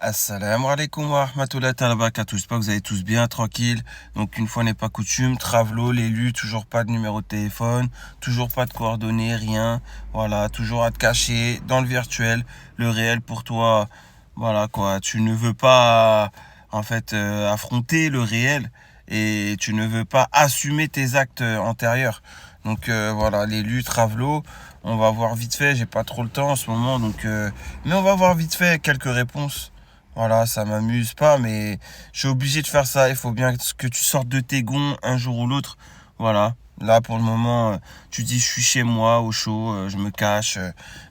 Assalamu alaikum wa rahmatullahi wa barakatuh. J'espère que vous allez tous bien, tranquille. Donc, une fois n'est pas coutume, Travelo, l'élu, toujours pas de numéro de téléphone, toujours pas de coordonnées, rien. Voilà, toujours à te cacher dans le virtuel, le réel pour toi. Voilà quoi, tu ne veux pas affronter le réel et tu ne veux pas assumer tes actes antérieurs. Donc voilà, l'élu, Travelo, on va voir vite fait, j'ai pas trop le temps en ce moment, mais on va voir vite fait quelques réponses. Voilà, ça m'amuse pas, mais je suis obligé de faire ça. Il faut bien que tu sortes de tes gonds un jour ou l'autre. Voilà. Là, pour le moment, tu dis je suis chez moi, au chaud, je me cache.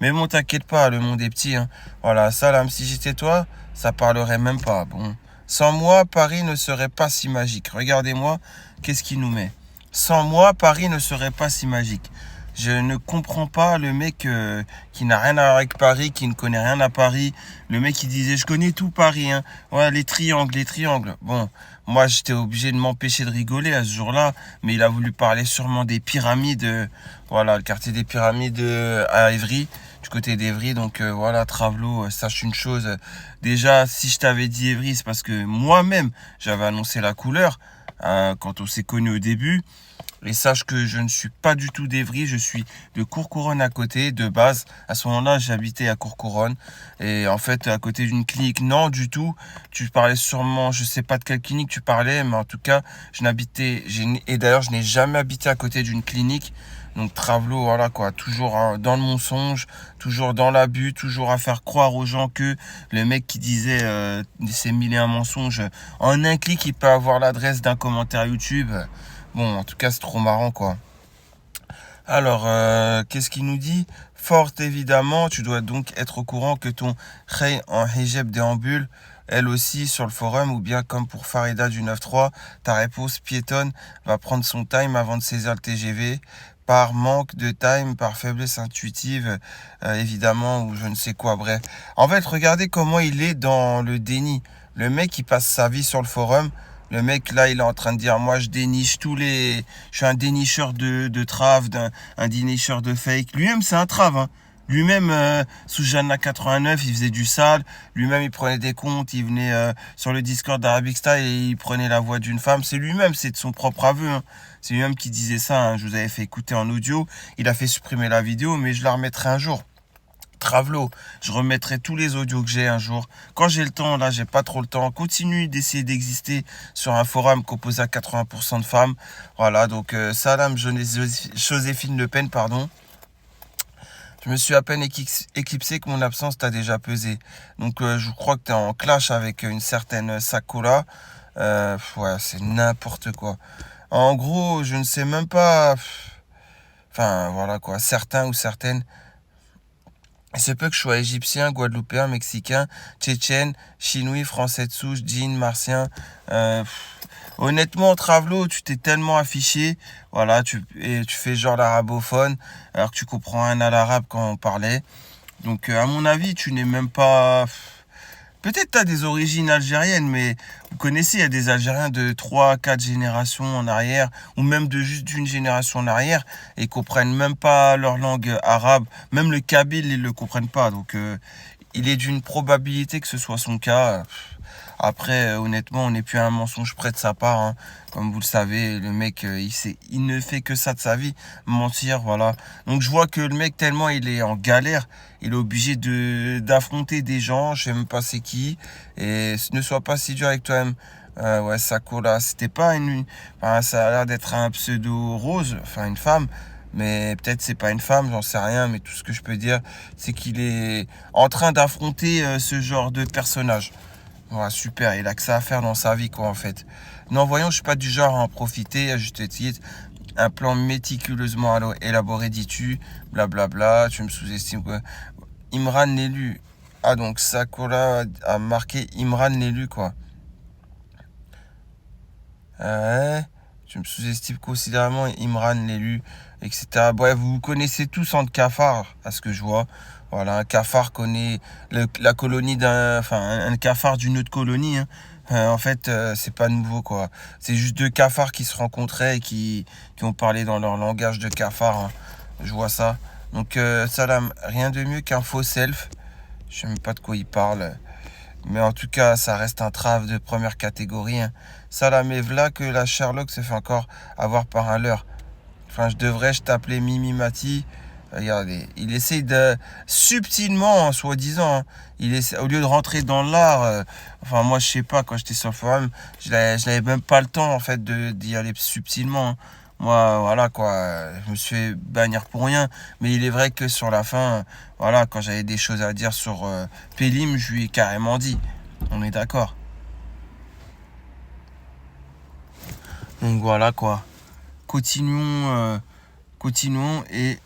Mais bon, t'inquiète pas, le monde est petit, hein. Voilà, ça, là, si j'étais toi, ça parlerait même pas. Bon. Sans moi, Paris ne serait pas si magique. Regardez-moi, qu'est-ce qu'il nous met. Sans moi, Paris ne serait pas si magique. Je ne comprends pas le mec qui n'a rien à voir avec Paris, qui ne connaît rien à Paris. Le mec qui disait, je connais tout Paris, hein. Ouais, les triangles, les triangles. Bon, moi, j'étais obligé de m'empêcher de rigoler à ce jour-là, mais il a voulu parler sûrement des pyramides. Voilà, le quartier des pyramides à Évry, du côté d'Évry. Donc voilà, Travelo, sache une chose. Déjà, si je t'avais dit Évry, c'est parce que moi-même, j'avais annoncé la couleur quand on s'est connu au début. Et sache que je ne suis pas du tout d'Évry, je suis de Courcouronnes à côté, de base. À ce moment-là, j'habitais à Courcouronnes. Et en fait, à côté d'une clinique, non, du tout. Tu parlais sûrement, je sais pas de quelle clinique tu parlais, mais en tout cas, et d'ailleurs, je n'ai jamais habité à côté d'une clinique. Donc, Travelo, voilà quoi, toujours dans le mensonge, toujours dans l'abus, toujours à faire croire aux gens que le mec qui disait ces mille et un mensonges, en un clic, il peut avoir l'adresse d'un commentaire YouTube. Bon, en tout cas, c'est trop marrant, quoi. Alors, qu'est-ce qu'il nous dit? Fort évidemment, tu dois donc être au courant que ton Rey en hijab déambule, elle aussi, sur le forum, ou bien comme pour Farida du 9-3, ta réponse piétonne va prendre son time avant de saisir le TGV, par manque de time, par faiblesse intuitive, évidemment, ou je ne sais quoi, bref. En fait, regardez comment il est dans le déni. Le mec, il passe sa vie sur le forum. Le mec, là, il est en train de dire, moi, je déniche je suis un dénicheur de trave, un dénicheur de fake. Lui-même, c'est un trave, hein. Lui-même, sous Jeanna 89, il faisait du sale. Lui-même, il prenait des comptes. Il venait sur le Discord d'Arabic Style et il prenait la voix d'une femme. C'est lui-même, c'est de son propre aveu, hein. C'est lui-même qui disait ça, hein. Je vous avais fait écouter en audio. Il a fait supprimer la vidéo, mais je la remettrai un jour. Travelo, je remettrai tous les audios que j'ai un jour. Quand j'ai le temps, là, j'ai pas trop le temps. Continue d'essayer d'exister sur un forum composé à 80% de femmes. Voilà, donc Salam Joséphine Le Pen, pardon. Je me suis à peine éclipsé que mon absence t'a déjà pesé. Donc je crois que tu es en clash avec une certaine Sakura. Ouais, c'est n'importe quoi. En gros, je ne sais même pas. Enfin, voilà quoi. Certains ou certaines. Il se peut que je sois égyptien, guadeloupéen, mexicain, tchétchène, chinois, français de souche, djinn, martien. Honnêtement, Travelo, tu t'es tellement affiché. Voilà, tu fais genre l'arabophone, alors que tu comprends rien à l'arabe quand on parlait. Donc, à mon avis, tu n'es même pas. Peut-être tu as des origines algériennes, mais vous connaissez, il y a des Algériens de 3, 4 générations en arrière, ou même de juste d'une génération en arrière, et ils comprennent même pas leur langue arabe. Même le kabyle, ils le comprennent pas. Donc, il est d'une probabilité que ce soit son cas. Après, honnêtement, on n'est plus à un mensonge près de sa part, hein. Comme vous le savez, le mec, il ne fait que ça de sa vie, mentir, voilà. Donc je vois que le mec, tellement il est en galère, il est obligé d'affronter des gens, je sais même pas c'est qui, et ne sois pas si dur avec toi-même. Ouais, Sakura, c'était pas enfin, ça a l'air d'être un pseudo rose, enfin une femme. Mais peut-être c'est pas une femme, j'en sais rien, mais tout ce que je peux dire, c'est qu'il est en train d'affronter ce genre de personnage. Voilà, super, il a que ça à faire dans sa vie, quoi, en fait. Non, voyons, je suis pas du genre à en profiter, à juste titre. Un plan méticuleusement élaboré, dis-tu, blablabla, tu me sous-estimes, quoi. Imran l'élu. Ah, donc Sakura a marqué Imran l'élu, quoi. Ouais, tu me sous-estimes considérablement Imran l'élu, etc. Bref, vous vous connaissez tous en cafard, à ce que je vois. Voilà, un cafard connaît la colonie un cafard d'une autre colonie, hein. En fait, c'est pas nouveau, quoi. C'est juste deux cafards qui se rencontraient et qui ont parlé dans leur langage de cafard, hein. Je vois ça. Donc, Salam, rien de mieux qu'un faux self. Je sais même pas de quoi il parle. Mais en tout cas, ça reste un trave de première catégorie, hein. Salam et v'là que la Sherlock se fait encore avoir par un leurre. Enfin, je t'appeler Mimi Mati. Regardez, il essaye de subtilement, soi-disant, hein, au lieu de rentrer dans l'art, enfin moi je sais pas, quand j'étais sur le forum, je n'avais même pas le temps en fait d'y aller subtilement, hein. Moi, voilà quoi, je me suis fait bannir pour rien. Mais il est vrai que sur la fin, voilà, quand j'avais des choses à dire sur Pélim, je lui ai carrément dit. On est d'accord. Donc voilà quoi. Continuons, continuons et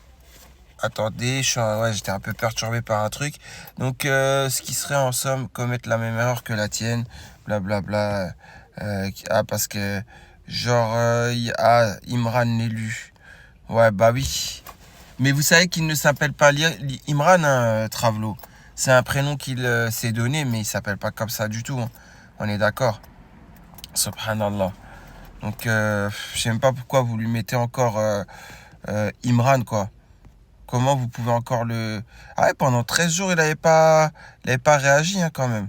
attendez, ouais, j'étais un peu perturbé par un truc. Donc, ce qui serait en somme commettre la même erreur que la tienne, blablabla. Parce que, genre, Imran l'élu. Ouais, bah oui. Mais vous savez qu'il ne s'appelle pas Imran, hein, Travelo. C'est un prénom qu'il s'est donné, mais il s'appelle pas comme ça du tout, hein. On est d'accord. Subhanallah. Donc, je sais même pas pourquoi vous lui mettez encore Imran, quoi. Comment vous pouvez encore le... Ah ouais, pendant 13 jours, il avait pas réagi, hein, quand même.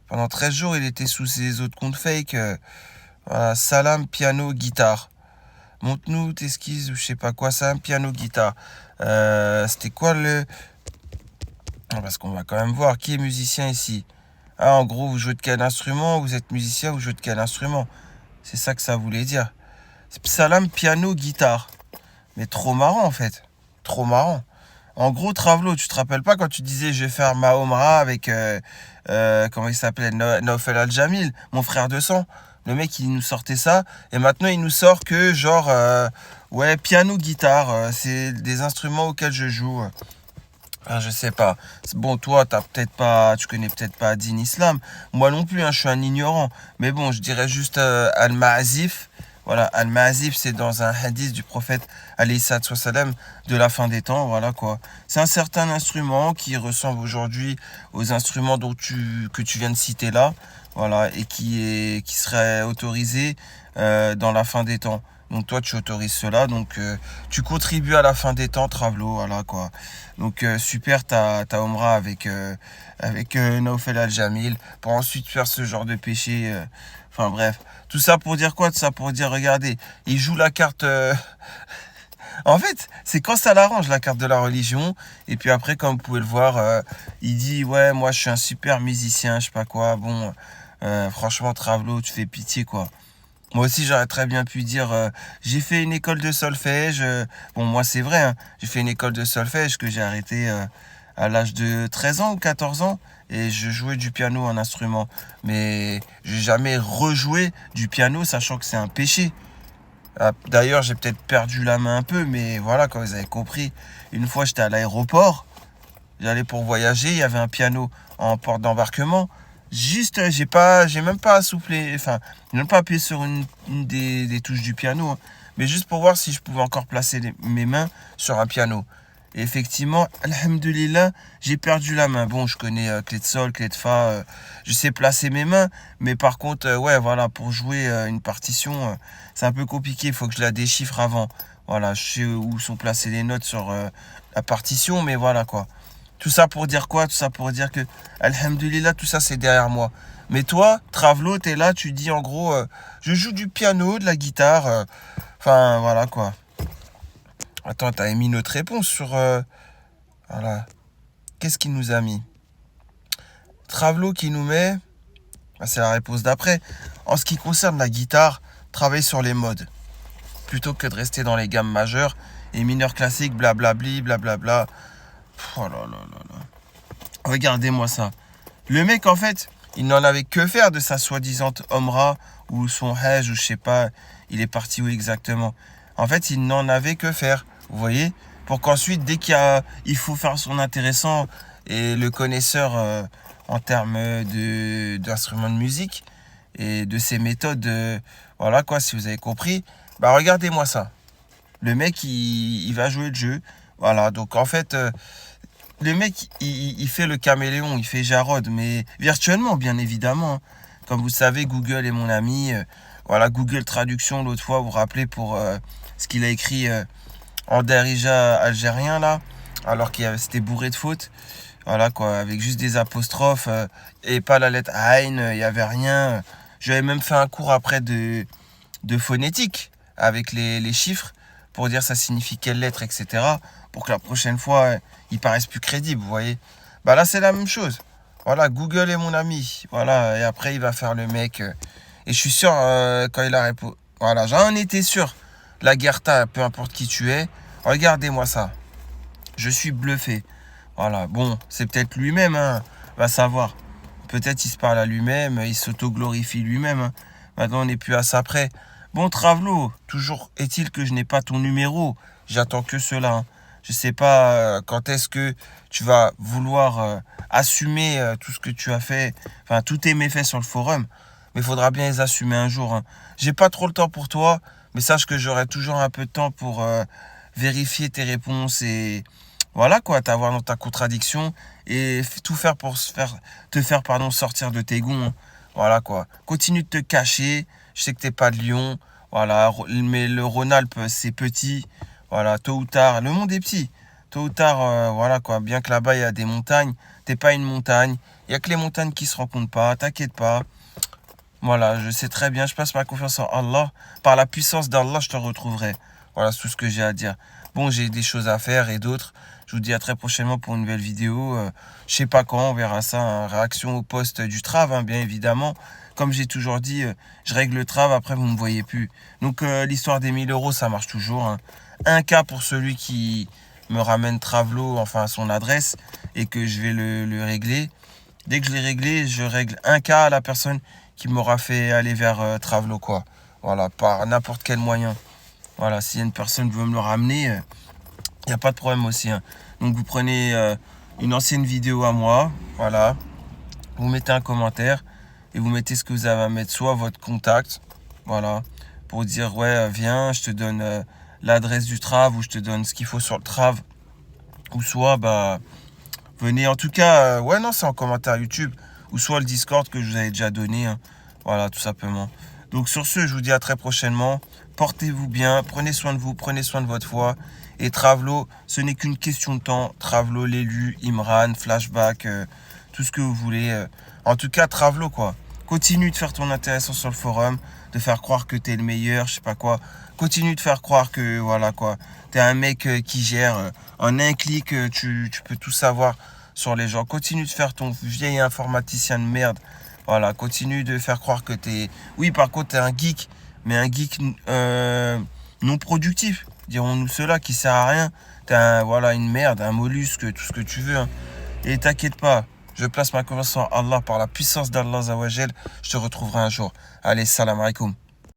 Pendant 13 jours, il était sous ses autres comptes fake. Voilà, Salam, piano, guitare. Montre-nous tes skis ou je sais pas quoi. Salam, piano, guitare. C'était quoi le... Parce qu'on va quand même voir qui est musicien ici. Ah, en gros, vous jouez de quel instrument? Vous êtes musicien, vous jouez de quel instrument? C'est ça que ça voulait dire. Salam, piano, guitare. Mais trop marrant, en fait. Trop marrant. En gros, Travelo, tu te rappelles pas quand tu disais je vais faire ma Omra avec, comment il s'appelait, Naufel Al-Jamil, mon frère de sang. Le mec, il nous sortait ça. Et maintenant, il nous sort que, genre, ouais, piano, guitare, c'est des instruments auxquels je joue. Enfin, je sais pas. Bon, toi, tu connais peut-être pas Din Islam. Moi non plus, hein, je suis un ignorant. Mais bon, je dirais juste Al-Ma'azif. Voilà, Al-Ma'azif, c'est dans un hadith du prophète alayhi salam de la fin des temps. Voilà quoi. C'est un certain instrument qui ressemble aujourd'hui aux instruments que tu viens de citer là. Voilà, et qui serait autorisé dans la fin des temps. Donc toi, tu autorises cela, donc tu contribues à la fin des temps, Travelo, voilà quoi. Donc super ta Omra avec Naufel Al-Jamil pour ensuite faire ce genre de péché. Enfin bref, tout ça pour dire quoi? Tout ça pour dire, regardez, il joue la carte. En fait, c'est quand ça l'arrange la carte de la religion. Et puis après, comme vous pouvez le voir, il dit ouais, moi je suis un super musicien, je sais pas quoi. Bon, franchement, Travelo, tu fais pitié quoi. Moi aussi, j'aurais très bien pu dire, j'ai fait une école de solfège. Bon, moi, c'est vrai, hein, j'ai fait une école de solfège que j'ai arrêté à l'âge de 13 ans ou 14 ans. Et je jouais du piano, un instrument. Mais j'ai jamais rejoué du piano, sachant que c'est un péché. D'ailleurs, j'ai peut-être perdu la main un peu, mais voilà, quand vous avez compris. Une fois, j'étais à l'aéroport. J'allais pour voyager, il y avait un piano en porte d'embarquement. Juste, j'ai même pas soufflé, enfin, j'ai même pas appuyé sur une des touches du piano, hein, mais juste pour voir si je pouvais encore placer mes mains sur un piano. Et effectivement, alhamdoulilah, j'ai perdu la main. Bon, je connais clé de sol, clé de fa, je sais placer mes mains, mais par contre, ouais, voilà, pour jouer une partition, c'est un peu compliqué, il faut que je la déchiffre avant. Voilà, je sais où sont placées les notes sur la partition, mais voilà quoi. Tout ça pour dire quoi? Tout ça pour dire que, alhamdoulilah, tout ça c'est derrière moi. Mais toi, Travelo, t'es là, tu dis en gros, je joue du piano, de la guitare. Enfin, voilà quoi. Attends, t'as mis notre réponse sur... voilà. Qu'est-ce qu'il nous a mis? Travelo qui nous met... Ah, c'est la réponse d'après. En ce qui concerne la guitare, travaille sur les modes. Plutôt que de rester dans les gammes majeures et mineures classiques, blablabli, blablabla. Oh là là là là. Regardez-moi ça. Le mec, en fait, il n'en avait que faire de sa soi-disant Omra ou son Hajj ou je sais pas, il est parti où exactement. En fait, il n'en avait que faire, vous voyez, pour qu'ensuite, dès il faut faire son intéressant et le connaisseur en termes d'instruments de musique et de ses méthodes, voilà quoi, si vous avez compris, bah regardez-moi ça. Le mec, il va jouer le jeu. Voilà, donc en fait, le mec, il fait le caméléon, il fait Jarod, mais virtuellement, bien évidemment, hein. Comme vous savez, Google est mon ami. Voilà, Google Traduction, l'autre fois, vous vous rappelez, pour ce qu'il a écrit en Darija algérien, là, alors qu'il c'était bourré de fautes. Voilà quoi, avec juste des apostrophes et pas la lettre Ein, il n'y avait rien. J'avais même fait un cours après de phonétique avec les chiffres pour dire ça signifie quelle lettre, etc. Pour que la prochaine fois, ils paraissent plus crédibles, vous voyez. Bah là, c'est la même chose. Voilà, Google est mon ami. Voilà, et après, il va faire le mec. Et je suis sûr, quand il a répondu. Voilà, j'en étais sûr. La Guerta, peu importe qui tu es, regardez-moi ça. Je suis bluffé. Voilà, bon, c'est peut-être lui-même, hein, va savoir. Peut-être il se parle à lui-même, il s'auto-glorifie lui-même, hein. Maintenant, on n'est plus à ça près. Bon, Travelo, toujours est-il que je n'ai pas ton numéro. J'attends que cela, hein. Je sais pas quand est-ce que tu vas vouloir assumer tout ce que tu as fait, enfin, tous tes méfaits sur le forum. Mais il faudra bien les assumer un jour, hein. J'ai pas trop le temps pour toi, mais sache que j'aurai toujours un peu de temps pour vérifier tes réponses et voilà quoi, t'avoir dans ta contradiction et tout faire pour te faire pardon, sortir de tes gonds, hein. Voilà quoi. Continue de te cacher. Je sais que t'es pas de Lyon. Voilà, mais le Rhône-Alpes, c'est petit. Voilà, tôt ou tard, le monde est petit. Tôt ou tard, voilà quoi. Bien que là-bas, il y a des montagnes. T'es pas une montagne. Il y a que les montagnes qui se rencontrent pas. T'inquiète pas. Voilà, je sais très bien. Je passe ma confiance en Allah. Par la puissance d'Allah, je te retrouverai. Voilà, c'est tout ce que j'ai à dire. Bon, j'ai des choses à faire et d'autres. Je vous dis à très prochainement pour une nouvelle vidéo. Je sais pas quand, on verra ça. Hein. Réaction au poste du Trav, hein, bien évidemment. Comme j'ai toujours dit, je règle le Trav, après vous ne me voyez plus. Donc l'histoire des 1000 €, ça marche toujours, hein. Un cas pour celui qui me ramène Travelo, enfin à son adresse, et que je vais le régler. Dès que je l'ai réglé, je règle un cas à la personne qui m'aura fait aller vers Travelo, quoi. Voilà, par n'importe quel moyen. Voilà, s'il y a une personne qui veut me le ramener, il n'y a pas de problème aussi, hein. Donc vous prenez une ancienne vidéo à moi, voilà, vous mettez un commentaire et vous mettez ce que vous avez à mettre, soit votre contact, voilà, pour dire ouais viens, je te donne l'adresse du Trav ou je te donne ce qu'il faut sur le Trav, ou soit bah venez en tout cas, ouais non c'est en commentaire YouTube, ou soit le Discord que je vous avais déjà donné, hein. Voilà tout simplement. Donc sur ce, je vous dis à très prochainement. Portez-vous bien, prenez soin de vous, prenez soin de votre foi. Et Travelo, ce n'est qu'une question de temps. Travelo, l'élu, Imran, Flashback, tout ce que vous voulez. En tout cas, Travelo, quoi. Continue de faire ton intéressant sur le forum, de faire croire que t'es le meilleur, je sais pas quoi. Continue de faire croire que, voilà, quoi. T'es un mec qui gère. En un clic, tu peux tout savoir sur les gens. Continue de faire ton vieil informaticien de merde. Voilà, continue de faire croire que t'es... Oui, par contre, t'es un geek, mais un geek non productif. Dirons-nous cela, qui sert à rien. T'es voilà, une merde, un mollusque, tout ce que tu veux, hein. Et t'inquiète pas, je place ma confiance en Allah par la puissance d'Allah Zawajel. Je te retrouverai un jour. Allez, salam alaikum.